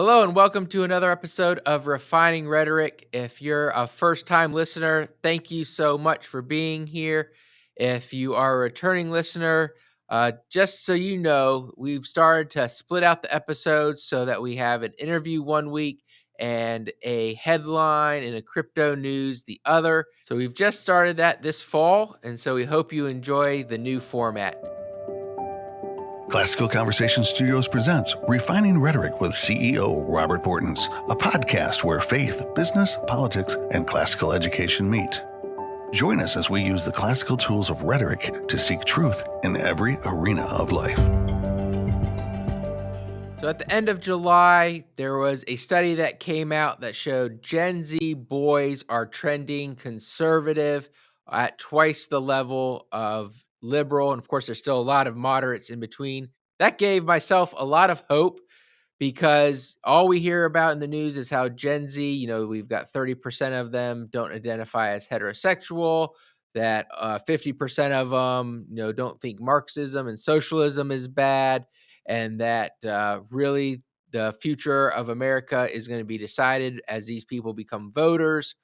Hello and welcome to another episode of Refining Rhetoric. If you're a first time listener, thank you so much for being here. If you are a returning listener, just so you know, we've started to split out the episodes so that we have an interview one week and a headline and a crypto news the other. So we've just started that this fall, and so we hope you enjoy the new format. Classical Conversation Studios presents Refining Rhetoric with CEO Robert Bortons, a podcast where faith, business, politics, and classical education meet. Join us as we use the classical tools of rhetoric to seek truth in every arena of life. So at the end of July, there was a study that came out that showed Gen Z boys are trending conservative at twice the level of liberal. And of course, there's still a lot of moderates in between. That gave myself a lot of hope because all we hear about in the news is how Gen Z, we've got 30% of them don't identify as heterosexual, that 50% of them, don't think Marxism and socialism is bad, and that really the future of America is going to be decided as these people become voters,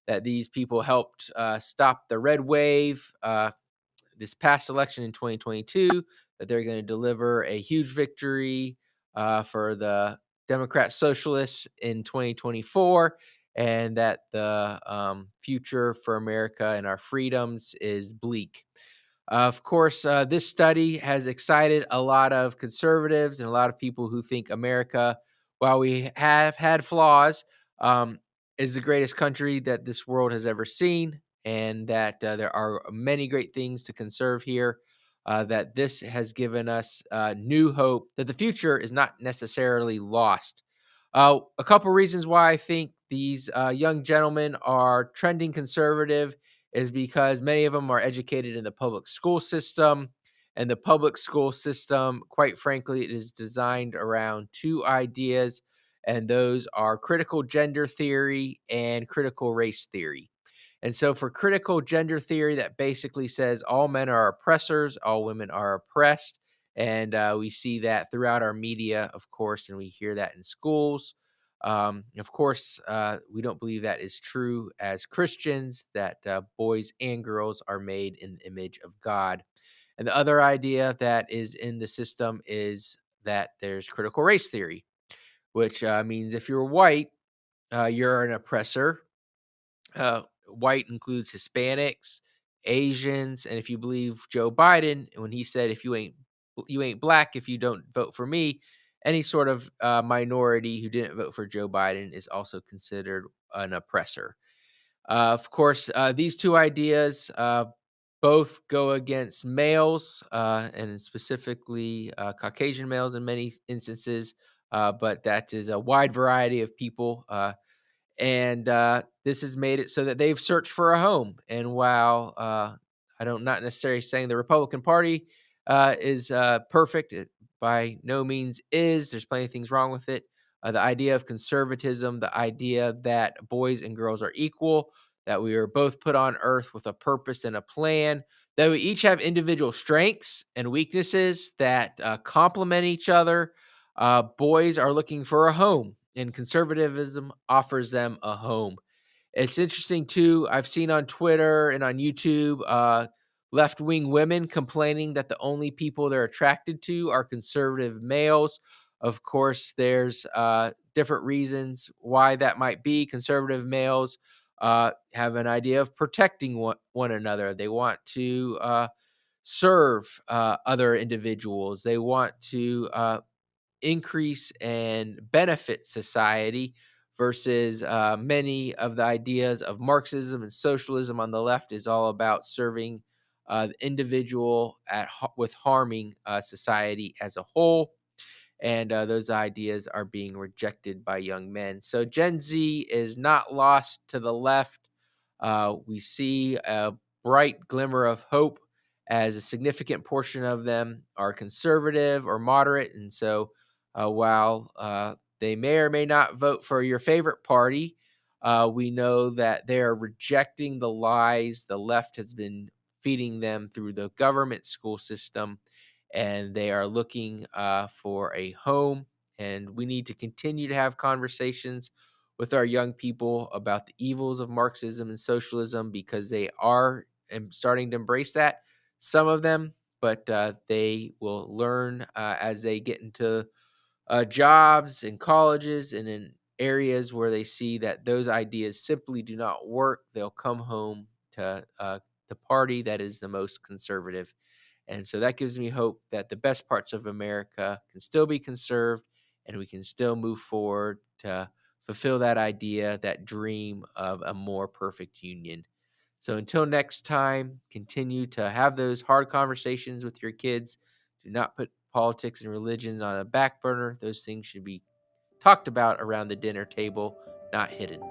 that these people helped stop the red wave this past election in 2022, that they're going to deliver a huge victory for the Democrat Socialists in 2024, and that the future for America and our freedoms is bleak. Of course, this study has excited a lot of conservatives and a lot of people who think America, while we have had flaws, is the greatest country that this world has ever seen, and that there are many great things to conserve here. That this has given us new hope that the future is not necessarily lost. A couple reasons why I think these young gentlemen are trending conservative is because many of them are educated in the public school system. And the public school system, quite frankly, it is designed around two ideas, and those are critical gender theory and critical race theory. And so for critical gender theory, that basically says all men are oppressors, all women are oppressed. And we see that throughout our media, of course, and we hear that in schools. Of course, we don't believe that is true as Christians, that boys and girls are made in the image of God. And the other idea that is in the system is that there's critical race theory, which means if you're white, you're an oppressor. White includes Hispanics, Asians, and if you believe Joe Biden, when he said, "If you ain't black if you don't vote for me," any sort of minority who didn't vote for Joe Biden is also considered an oppressor. Of course, these two ideas both go against males, and specifically Caucasian males in many instances, but that is a wide variety of people. And this has made it so that they've searched for a home. And while I don't not necessarily saying the Republican Party is perfect, it by no means is. There's plenty of things wrong with it. The idea of conservatism, the idea that boys and girls are equal, that we are both put on earth with a purpose and a plan, that we each have individual strengths and weaknesses that complement each other. Boys are looking for a home, and conservatism offers them a home. It's interesting too. I've seen on Twitter and on YouTube left-wing women complaining that the only people they're attracted to are conservative males. Of course, there's different reasons why that might be. Conservative males have an idea of protecting one another. They want to serve other individuals. They want to increase and benefit society versus many of the ideas of Marxism and socialism on the left is all about serving the individual with harming society as a whole. And those ideas are being rejected by young men. So Gen Z is not lost to the left. We see a bright glimmer of hope as a significant portion of them are conservative or moderate. And so while they may or may not vote for your favorite party, we know that they are rejecting the lies the left has been feeding them through the government school system, and they are looking for a home And we need to continue to have conversations with our young people about the evils of Marxism and socialism, because they are starting to embrace that. Some of them, but they will learn as they get into jobs in colleges and in areas where they see that those ideas simply do not work. They'll come home to the party that is the most conservative. And so that gives me hope that the best parts of America can still be conserved, and we can still move forward to fulfill that idea, that dream of a more perfect union. So until next time, continue to have those hard conversations with your kids. Do not put politics and religions on a back burner. Those things should be talked about around the dinner table, not hidden.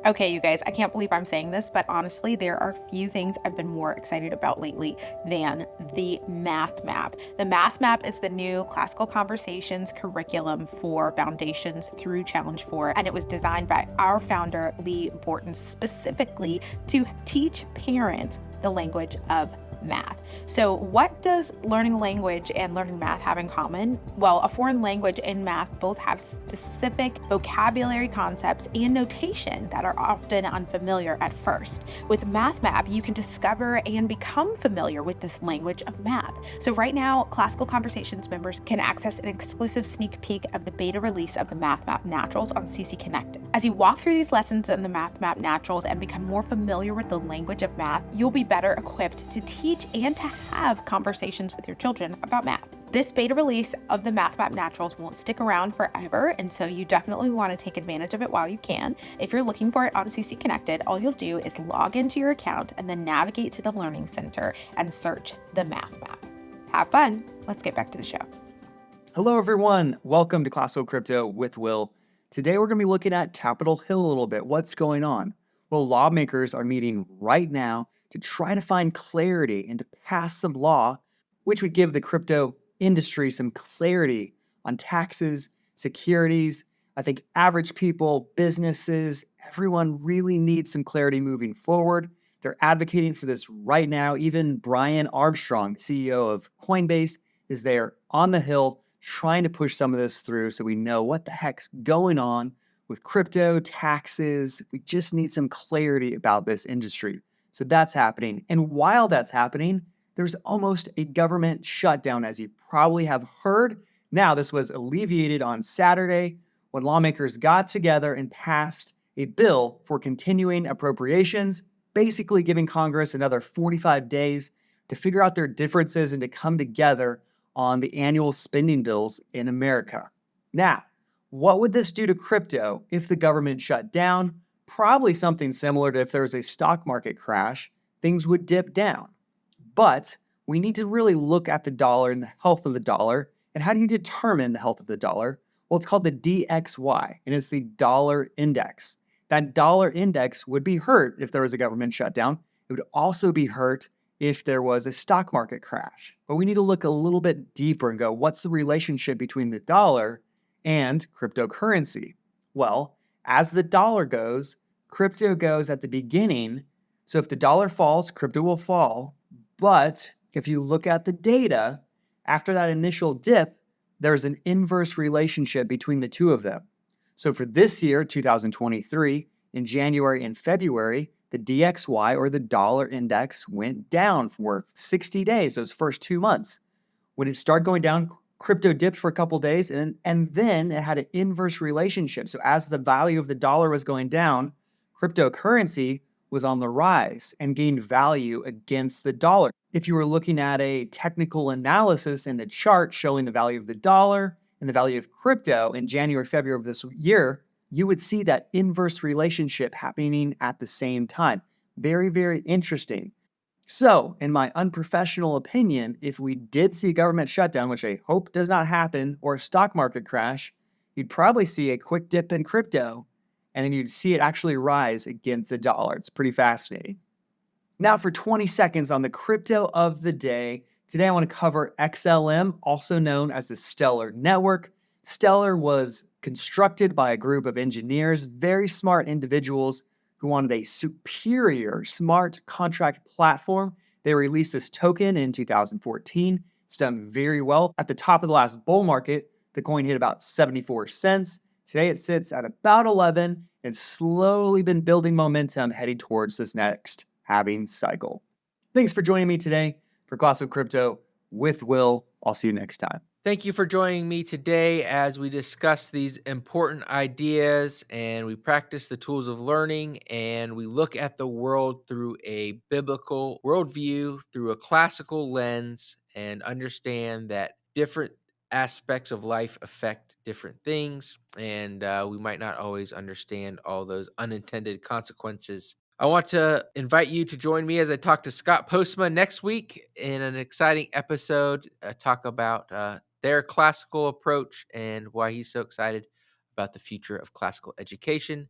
Okay, you guys, I can't believe I'm saying this, but honestly, there are few things I've been more excited about lately than the Math Map. The Math Map is the new classical conversations curriculum for foundations through Challenge 4, and it was designed by our founder, Lee Borton, specifically to teach parents the language of math. So what does learning language and learning math have in common? Well, a foreign language and math both have specific vocabulary concepts and notation that are often unfamiliar at first. With Math Map, you can discover and become familiar with this language of math. So right now, Classical Conversations members can access an exclusive sneak peek of the beta release of the Math Map Naturals on CC Connected. As you walk through these lessons in the Math Map Naturals and become more familiar with the language of math, you'll be better equipped to teach and to have conversations with your children about math. This beta release of the Math Map Naturals won't stick around forever, and so you definitely want to take advantage of it while you can. If you're looking for it on CC Connected, all you'll do is log into your account and then navigate to the Learning Center and search the Math Map. Have fun. Let's get back to the show. Hello, everyone. Welcome to Classical Crypto with Will. Today, we're going to be looking at Capitol Hill a little bit. What's going on? Well, lawmakers are meeting right now to try to find clarity and to pass some law which would give the crypto industry some clarity on taxes, securities. I think average people, businesses, everyone really needs some clarity moving forward. They're advocating for this right now. Even Brian Armstrong, CEO of Coinbase, is there on the Hill trying to push some of this through so we know what the heck's going on with crypto, taxes. We just need some clarity about this industry. So that's happening. And while that's happening, there's almost a government shutdown, as you probably have heard. Now, this was alleviated on Saturday when lawmakers got together and passed a bill for continuing appropriations, basically giving Congress another 45 days to figure out their differences and to come together on the annual spending bills in America. Now, what would this do to crypto if the government shut down? Probably something similar to if there was a stock market crash, things would dip down. But we need to really look at the dollar and the health of the dollar. And how do you determine the health of the dollar? Well, it's called the DXY, and it's the dollar index. That dollar index would be hurt if there was a government shutdown. It would also be hurt if there was a stock market crash. But we need to look a little bit deeper and go, what's the relationship between the dollar and cryptocurrency? Well, as the dollar goes, crypto goes at the beginning. So if the dollar falls, crypto will fall. But if you look at the data, after that initial dip, there's an inverse relationship between the two of them. So for this year, 2023, in January and February, the DXY, or the dollar index, went down for 60 days, those first 2 months. When it started going down, crypto dipped for a couple days, and then it had an inverse relationship. So as the value of the dollar was going down, cryptocurrency was on the rise and gained value against the dollar. If you were looking at a technical analysis in the chart showing the value of the dollar and the value of crypto in January, February of this year, you would see that inverse relationship happening at the same time. Very, very interesting. So, in my unprofessional opinion, if we did see a government shutdown, which I hope does not happen, or a stock market crash, you'd probably see a quick dip in crypto, and then you'd see it actually rise against the dollar. It's pretty fascinating. Now for 20 seconds on the crypto of the day. Today I want to cover XLM, also known as the Stellar Network. Stellar was constructed by a group of engineers, very smart individuals who wanted a superior smart contract platform. They released this token in 2014. It's done very well. At the top of the last bull market, the coin hit about 74 cents. Today it sits at about 11 and slowly been building momentum heading towards this next halving cycle. Thanks for joining me today for Classical Crypto with Will. I'll see you next time. Thank you for joining me today as we discuss these important ideas and we practice the tools of learning and we look at the world through a biblical worldview, through a classical lens, and understand that different aspects of life affect different things, and we might not always understand all those unintended consequences. I want to invite you to join me as I talk to Scott Postma next week in an exciting episode, talk about their classical approach and why he's so excited about the future of classical education.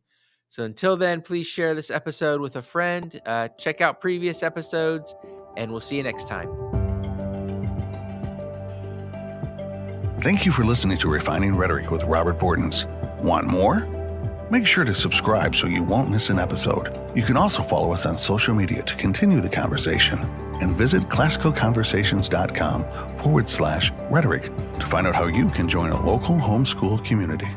So until then, please share this episode with a friend, check out previous episodes, and we'll see you next time. Thank you for listening to Refining Rhetoric with Robert Bortons. Want more? Make sure to subscribe so you won't miss an episode. You can also follow us on social media to continue the conversation and visit classicalconversations.com/rhetoric to find out how you can join a local homeschool community.